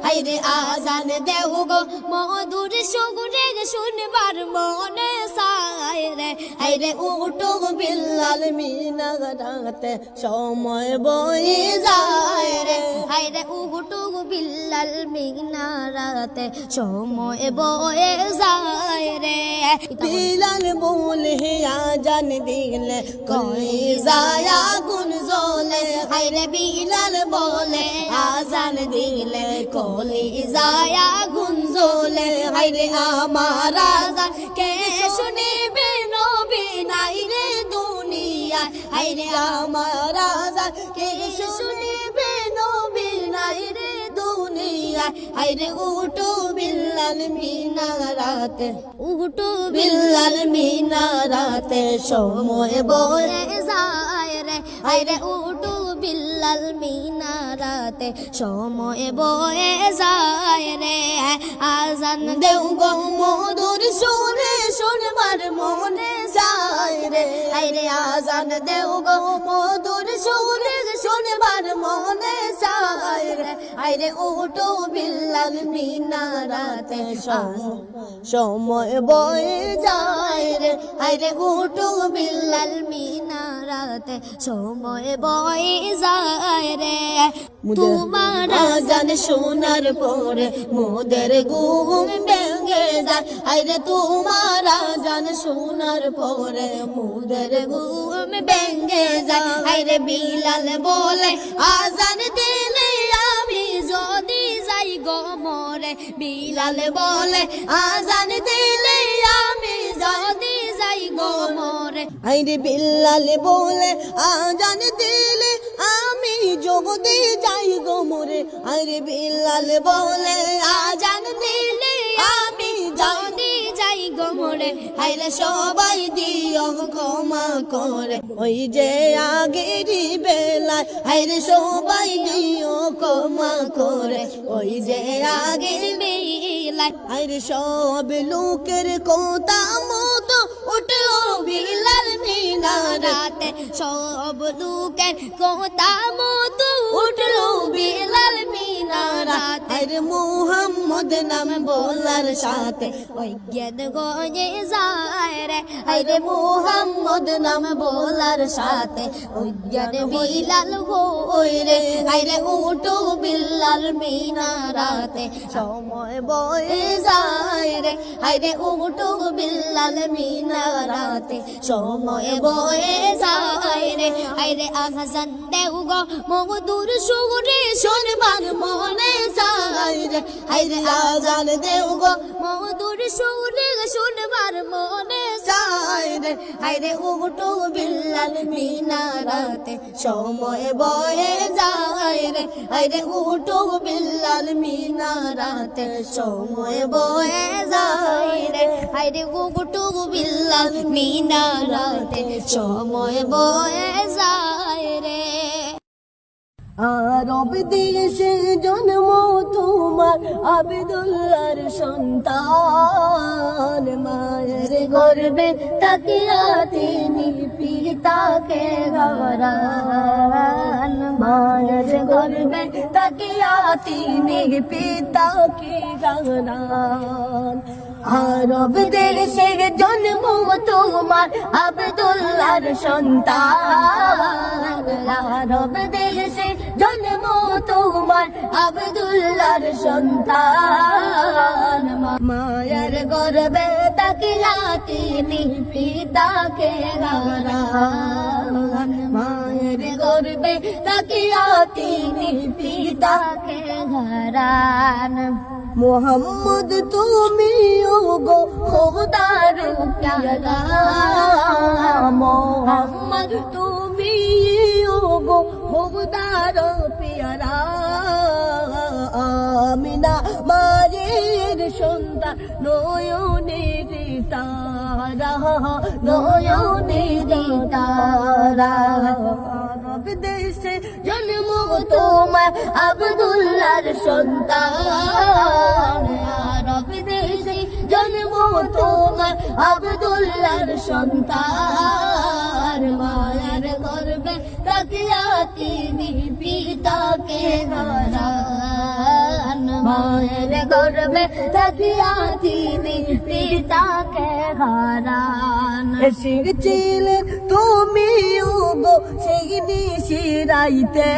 হাইরে আজান দেও গো মধুর সুরে শুনবার মনে চায় রে হাইরে উঠো বিল্লাল মিনারাতে সময় বয়ে যায় রে হাইরে উঠো বিল্লাল মিনারাতে সময় বয়ে যায় রে বিলাল বলে আজান দিলে কই যায় আগুন জ্বলে হাইরে বিলাল বলে আজান দিলে কলি যায় আগুন জ্বলে হাইরে আমার আজান কে শুনিবে নবী নাই রে দুনিয়ায় হাইরে আমার আজান কে শুনিবে নবী নাই রে দুনিয়ায় হাইরে উঠো বিল্লাল মিনারাতে উঠো বিল্লাল মিনারাতে সময় বয়ে যায় রে হাইরে উঠো বিল্লাল মিনারাতে সময় বয়ে যায় রে আজান দেও গো মধুর সুরে শুনবার মনে যায় রে হাইরে আজান দেও গো মধুর সুরে শুনবার মনে যায় রে হাইরে উঠো বিল্লাল মিনারাতে সময় বয়ে যায় রে হাইরে উঠো বিল্লাল মিনারাতে সময় বয়ে যায় রে তোমার আজান শোনার পরে মোদের ঘুম ভেঙে যায় হাইরে তোমার আজান শোনার পরে মোদের ঘুম ভেঙে যায় হাইরে বিলাল বলে আজান দিলে আমি যদি যাই গো মরে বিলাল বলে আজান দিলে আমি যদি যাই গো মরে হাইরে বিলাল বলে আজান দিলে আমি যদি যাই গো মরে হাইরে বিলাল বলে আজান দিলে আমি যদি যাই গো মরে হাইরে সবাই দিও ক্ষমা করে ওই যে আগেরই বেলায় হাইরে সবাই দিও ক্ষমা করে ওই যে আগের বেলায় হাইরে সব লোকের কথা মতো উঠলো বিলাল মিনারাতে সব লোকের কথা মতো উঠলো বিলাল মিনারাতে হাইরে মুহাম্মদ নাম বলার সাথে ওই জ্ঞান গয়ে যায় রে হাইরে মুহাম্মদ নাম বলার সাথে ওই জ্ঞান বিলাল হই রে হাইরে উঠো বিল্লাল মিনারাতে সময় বয়ে যায় রে হাইরে উঠো বিল্লাল মিনারাতে সময় বয়ে যায় রে হাইরে আজান দেও গো মধুর সুরে শুনবার মনে যায় রে হাইরে আজান দেও গো মধুর সুরে শুনবার মনে যায় রে হাইরে উঠো বিল্লাল মিনারাতে সময় বয়ে যায় রে হাইরে উঠো বিল্লাল মিনারাতে সময় বয়ে যায় রে হাইরে উঠো বিল্লাল মিনারাতে সময় বয়ে যায় রে আরব দেশে জন্ম তোমার আব্দুল্লাহর সন্তান মায়ের গর্ভে তাকিয়া তিনি পিতাকে হারান মায়ের গর্ভে তাকিয়া তিনি পিতাকে হারান আরব দেশে জন্ম তোমার আব্দুল্লাহর সন্তান আরব দেশে জন্ম তোমার আব্দুল্লাহর সন্তান মায়ের গর্ভে তাকিয়া তিনি পিতাকে হারান মায়ের গর্ভে তাকিয়া তিনি পিতাকে হারান মোহাম্মদ তুমি গো খোদার প্যারা মোহাম্মদ তুমি গো খোদার প্যারা আমিনা মায়ের সন্তান নয়নের তারা নয়নের তারা আরব দেশে জন্ম তোমার আব্দুল্লাহর সন্তান আরব দেশে জন্ম তোমার আব্দুল্লাহর সন্তান মায়ের গর্ভে থাকিয়া তিনি পিতাকে হারান মায়ের গর্ভে থাকিয়া তিনি পিতাকে হারান এসেছিলে তুমি গো সেই নিশিরাইতে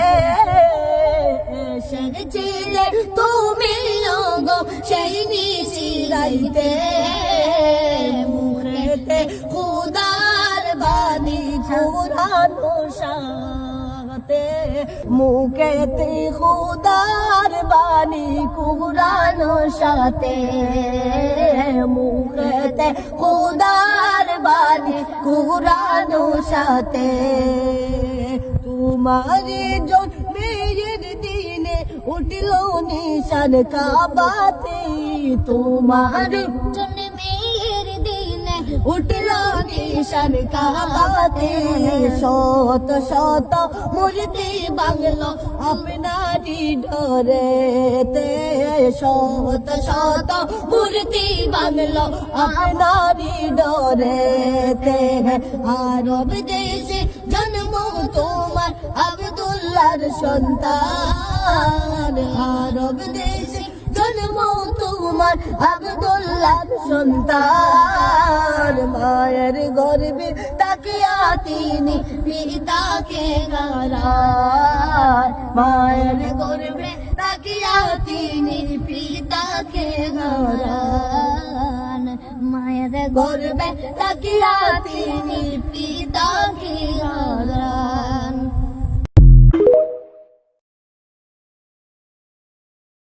এসেছিলে তুমি গো সেই নিশিরাইতে মুখেতে খুদার বাণী ঘোরানো সাথে মুখেতে খুদার বাণী কুরানো সাথে মুখেতে খুদার বাণী কুরানো সাথে তোমার জন্মের দিনে উঠল নিশান কাবাতে তোমার জন্মের দিনে উঠল নিশান কাবাতে শত শত মূর্তি বাংলো আপনারি ডরেতে শত শত মূর্তি বাংলো আপনারি ডরেতে আরব দেশে জন্ম তোমার আব্দুল্লাহর সন্তান আরব দেশে জন্ম তোমার আব্দুল্লাহর সন্তান মায়ের গর্ভে তাকিয়া তিনি পিতাকে হারান মায়ের গর্ভে তাকিয়া তিনি পিতাকে হারান মায়ের গর্ভে তাকিয়া তিনি পিতাকে হারান